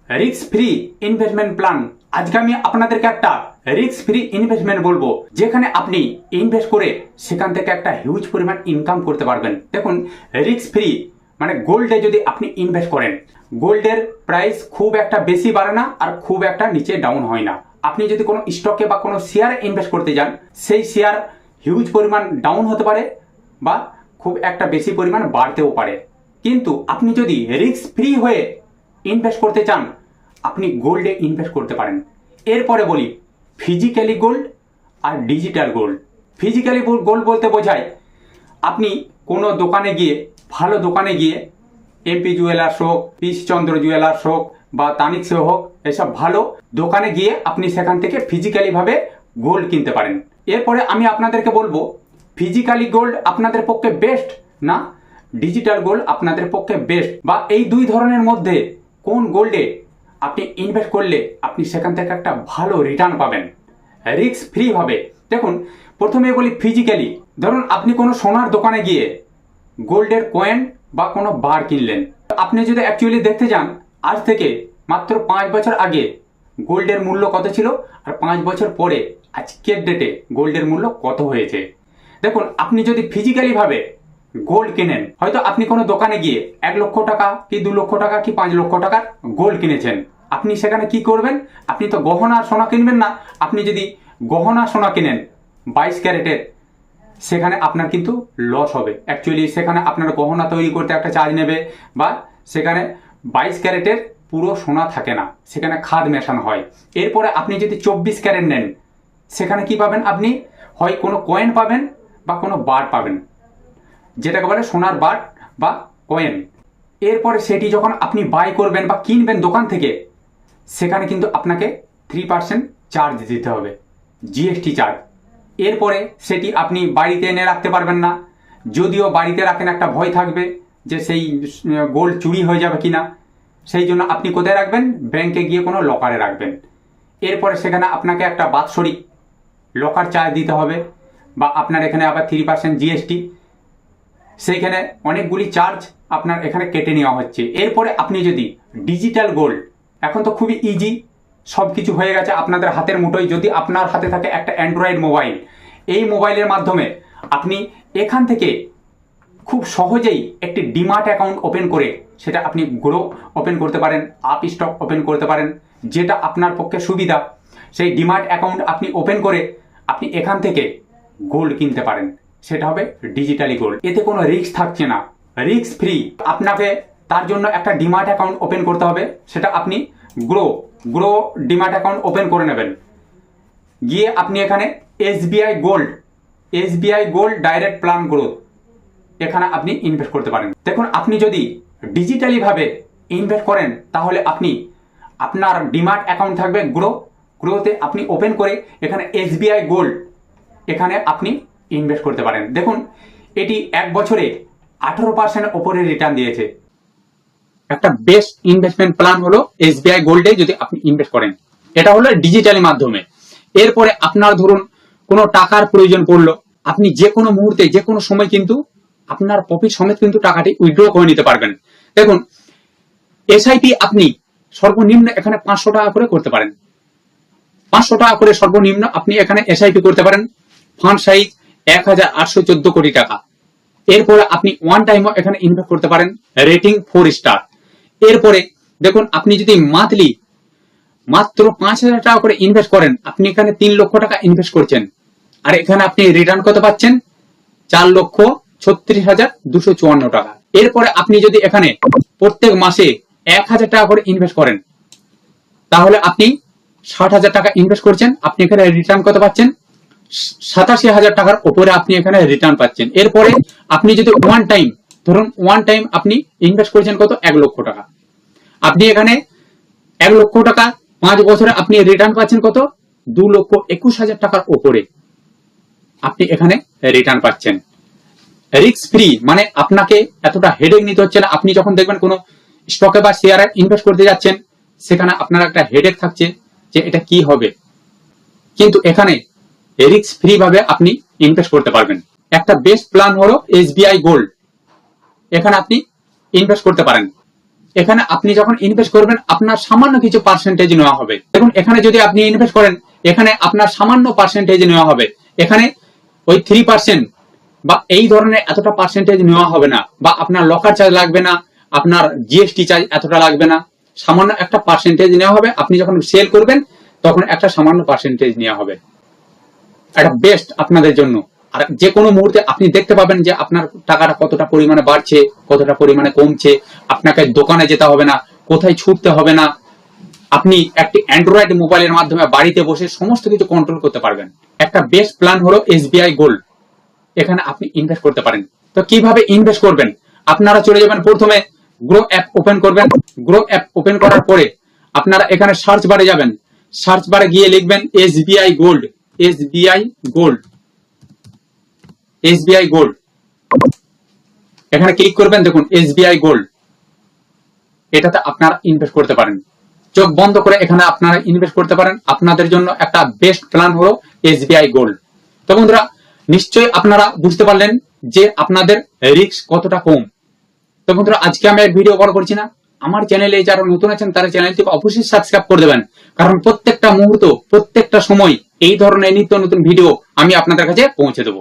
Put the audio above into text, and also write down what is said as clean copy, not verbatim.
Risk free investment plan. আজকে আমি আপনাদেরকে একটা রিস্ক ফ্রি ইনভেস্টমেন্ট বলবো, যেখানে আপনি ইনভেস্ট করে সেখান থেকে একটা হিউজ পরিমাণ ইনকাম করতে পারবেন। দেখুন, রিস্ক ফ্রি মানে গোল্ডে যদি আপনি ইনভেস্ট করেন, গোল্ডের প্রাইস খুব একটা বেশি বাড়ে না আর খুব একটা নিচে ডাউন হয় না। আপনি যদি কোনো স্টকে বা কোনো শেয়ারে ইনভেস্ট করতে যান, সেই শেয়ার হিউজ পরিমাণ ডাউন হতে পারে বা খুব একটা বেশি পরিমাণ বাড়তেও পারে। কিন্তু আপনি যদি রিস্ক ফ্রি হয়ে ইনভেস্ট করতে চান, আপনি গোল্ডে ইনভেস্ট করতে পারেন। এরপরে বলি ফিজিক্যালি গোল্ড আর ডিজিটাল গোল্ড। ফিজিক্যালি গোল্ড বলতে বোঝায় আপনি কোনো দোকানে গিয়ে, ভালো দোকানে গিয়ে, এমপি জুয়েলার্স হোক, পিসচন্দ্র জুয়েলার্স হোক বা তানিক্স হোক, এসব ভালো দোকানে গিয়ে আপনি সেখান থেকে ফিজিক্যালি ভাবে গোল্ড কিনতে পারেন। এরপরে আমি আপনাদেরকে বলবো, ফিজিক্যালি গোল্ড আপনাদের পক্ষে বেস্ট না ডিজিটাল গোল্ড আপনাদের পক্ষে বেস্ট, বা এই দুই ধরনের মধ্যে কোন গোল্ডে আপনি ইনভেস্ট করলে আপনি সেখান থেকে একটা ভালো রিটার্ন পাবেন রিস্ক ফ্রি ভাবে। দেখুন, প্রথমে বলি ফিজিক্যালি। ধরুন আপনি কোনো সোনার দোকানে গিয়ে গোল্ডের কয়েন বা কোনো বার কিনলেন। আপনি যদি অ্যাকচুয়ালি দেখতে যান, আজ থেকে মাত্র 5 বছর আগে গোল্ডের মূল্য কত ছিল আর 5 বছর পরে আজকের ডেটে গোল্ডের মূল্য কত হয়েছে। দেখুন, আপনি যদি ফিজিক্যালি ভাবে গোল্ড কেনেন, হয়তো আপনি কোনো দোকানে গিয়ে 1 লক্ষ টাকা কি 2 লক্ষ টাকা কি 5 লক্ষ টাকার গোল্ড কিনেছেন, আপনি সেখানে কি করবেন? আপনি তো গহনা সোনা কিনবেন না। আপনি যদি গহনা সোনা কিনেন 22 ক্যারেটের, সেখানে আপনার কিন্তু লস হবে। অ্যাকচুয়ালি সেখানে আপনার গহনা তৈরি করতে একটা চার্জ নেবে, বা সেখানে 22 ক্যারেটের পুরো সোনা থাকে না, সেখানে খাদ মেশানো হয়। এরপরে আপনি যদি 24 ক্যারেট নেন, সেখানে কি পাবেন? আপনি হয় কোনো কয়েন পাবেন বা কোনো বার পাবেন, যেটাকে বলে সোনার বার বা কয়েন। এরপরে সেটি যখন আপনি বাই করবেন বা কিনবেন দোকান থেকে, সেখানে কিন্তু আপনাকে 3% চার্জ দিতে হবে, জিএসটি চার্জ। এরপরে সেটি আপনি বাড়িতে এনে রাখতে পারবেন না। যদিও বাড়িতে রাখেন, একটা ভয় থাকবে যে সেই গোল্ড চুরি হয়ে যাবে কিনা। সেই জন্য আপনি কোথায় রাখবেন? ব্যাংকে গিয়ে কোনো লকারে রাখবেন। এরপরে সেখানে আপনাকে একটা বাৎসরিক লকার চার্জ দিতে হবে, বা আপনার এখানে আবার 3% জিএসটি, সেইখানে অনেকগুলি চার্জ আপনার এখানে কেটে নেওয়া হচ্ছে। এরপরে আপনি যদি ডিজিটাল গোল্ড, এখন তো খুবই ইজি, সব কিছু হয়ে গেছে আপনাদের হাতের মুঠোয়। যদি আপনার হাতে থাকে একটা অ্যান্ড্রয়েড মোবাইল, এই মোবাইলের মাধ্যমে আপনি এখান থেকে খুব সহজেই একটি ডিমার্ট অ্যাকাউন্ট ওপেন করে সেটা আপনি গ্রো ওপেন করতে পারেন, আপ স্টক ওপেন করতে পারেন, যেটা আপনার পক্ষে সুবিধা। সেই ডিমার্ট অ্যাকাউন্ট আপনি ওপেন করে আপনি এখান থেকে গোল্ড কিনতে পারেন, সেটা হবে ডিজিটালি গোল্ড। এতে কোনো রিস্ক থাকছে না, রিস্ক ফ্রি। আপনাকে তার জন্য একটা ডিমার্ট অ্যাকাউন্ট ওপেন করতে হবে, সেটা আপনি গ্রো ডিমার্ট অ্যাকাউন্ট ওপেন করে নেবেন। গিয়ে আপনি এখানে SBI gold direct plan growth, এখানে আপনি ইনভেস্ট করতে পারেন। দেখুন, আপনি যদি ডিজিটালি ভাবে ইনভেস্ট করেন, তাহলে আপনি আপনার ডিমার্ট অ্যাকাউন্ট থাকবে গ্রোতে আপনি ওপেন করে এখানে এসবিআই গোল্ড, এখানে আপনি ইনভেস্ট করতে পারেন। দেখুন, এটি 1 বছরে 18% ওপরে রিটার্ন দিয়েছে। একটা বেস্ট ইনভেস্টমেন্ট প্ল্যান হলো এসবিআই গোল্ডে যদি আপনি ইনভেস্ট করেন। এটা হলো ডিজিটালি মাধ্যমে। এরপরে আপনার ধরুন কোনো টাকার প্রয়োজন পড়লো, আপনি যে কোনো মুহূর্তে যে কোনো সময় কিন্তু আপনার প্রফিট সমেত কিন্তু টাকাটি উইথড্র করে নিতে পারবেন। দেখুন, এসআইপি আপনি সর্বনিম্ন এখানে 500 টাকা করে করতে পারেন। 500 টাকা করে সর্বনিম্ন আপনি এখানে এসআইপি করতে পারেন। ফান্ড সাইজ 1814 কোটি টাকা। এরপরে আপনি ওয়ান টাইমও এখানে ইনভেস্ট করতে পারেন, রেটিং 4 স্টার। এরপরে দেখুন, আপনি যদি মান্থলি মাত্র 5000 টাকা করে ইনভেস্ট করেন, আপনি এখানে 3 লক্ষ টাকা ইনভেস্ট করছেন, আর এখানে আপনি রিটার্ন কত পাচ্ছেন? 4,36,254 টাকা। এরপরে আপনি যদি এখানে প্রত্যেক মাসে 1000 টাকা করে ইনভেস্ট করেন, তাহলে আপনি 60,000 টাকা ইনভেস্ট করছেন, আপনি এখানে রিটার্ন কত পাচ্ছেন? 87,000 টাকার উপরে আপনি এখানে রিটার্ন পাচ্ছেন। এরপরে আপনি যদি ওয়ান টাইম আপনি ইনভেস্ট করেছেন কত? 1 লক্ষ টাকা, আপনি এখানে 1 লক্ষ টাকা 5 বছরে আপনি রিটার্ন পাচ্ছেন কত? 2,21,000 টাকার উপরে আপনি এখানে রিটার্ন পাচ্ছেন। রিস্ক ফ্রি মানে আপনাকে এতটা হেডেক নিতে হচ্ছে না। আপনি যখন দেখবেন কোনো স্টকে বা শেয়ারে ইনভেস্ট করতে যাচ্ছেন, সেখানে আপনার একটা হেডেক থাকছে যে এটা কি হবে, কিন্তু এখানে রিস্ক ফ্রি ভাবে আপনি ইনভেস্ট করতে পারবেন। একটা বেস্ট প্ল্যান হলো এসবিআই গোল্ড, এখানে আপনি ইনভেস্ট করতে পারেন। এখানে আপনি যখন ইনভেস্ট করবেন আপনার সামান্য কিছু পার্সেন্টেজ নেওয়া হবে। দেখুন এখানে যদি আপনি ইনভেস্ট করেন এখানে আপনার সামান্য পার্সেন্টেজ নেওয়া হবে। এখানে ওই 3% বা এই ধরনের এতটা পার্সেন্টেজ নেওয়া হবে না, বা আপনার লকার চার্জ লাগবে না, আপনার জিএসটি চার্জ এতটা লাগবে না, সামান্য একটা পার্সেন্টেজ নেওয়া হবে। আপনি যখন সেল করবেন তখন একটা সামান্য পার্সেন্টেজ নেওয়া হবে। এটা বেস্ট আপনাদের জন্য। আর যে কোনো মুহূর্তে আপনি দেখতে পাবেন যে আপনার টাকাটা কতটা পরিমাণে বাড়ছে, কতটা পরিমাণে কমছে। আপনাকে দোকানে যেতে হবে না, কোথায় ছুটতে হবে না। আপনি একটি অ্যান্ড্রয়েড মোবাইলের মাধ্যমে বাড়িতে বসে সমস্ত কিছু কন্ট্রোল করতে পারবেন। একটা বেস্ট প্ল্যান হলো এসবিআই গোল্ড। এখানে আপনি ইনভেস্ট করতে পারেন। তো কিভাবে ইনভেস্ট করবেন? আপনারা চলে যাবেন, প্রথমে গ্রো অ্যাপ ওপেন করবেন। গ্রো অ্যাপ ওপেন করার পরে আপনারা এখানে সার্চ বারে যাবেন। সার্চ বারে গিয়ে লিখবেন SBI gold, SBI gold, SBI gold. এখানে ক্লিক করবেন, দেখুন এসবিআই গোল্ড, এটাতে আপনারা ইনভেস্ট করতে পারেন। চোখ বন্ধ করে এখানে আপনারা ইনভেস্ট করতে পারেন। আপনাদের জন্য একটা বেস্ট প্ল্যান হলো এসবিআই গোল্ড। তো বন্ধুরা, নিশ্চয়ই আপনারা বুঝতে পারলেন যে আপনাদের রিস্ক কতটা কম। তো বন্ধুরা, আজকে আমি ভিডিও বড় করছি না। আমার চ্যানেলে যারা নতুন আছেন তারা চ্যানেলটিকে অবশ্যই সাবস্ক্রাইব করে দেবেন, কারণ প্রত্যেকটা মুহূর্ত, প্রত্যেকটা সময় এই ধরনের নিত্য নতুন ভিডিও আমি আপনাদের কাছে পৌঁছে দেবো।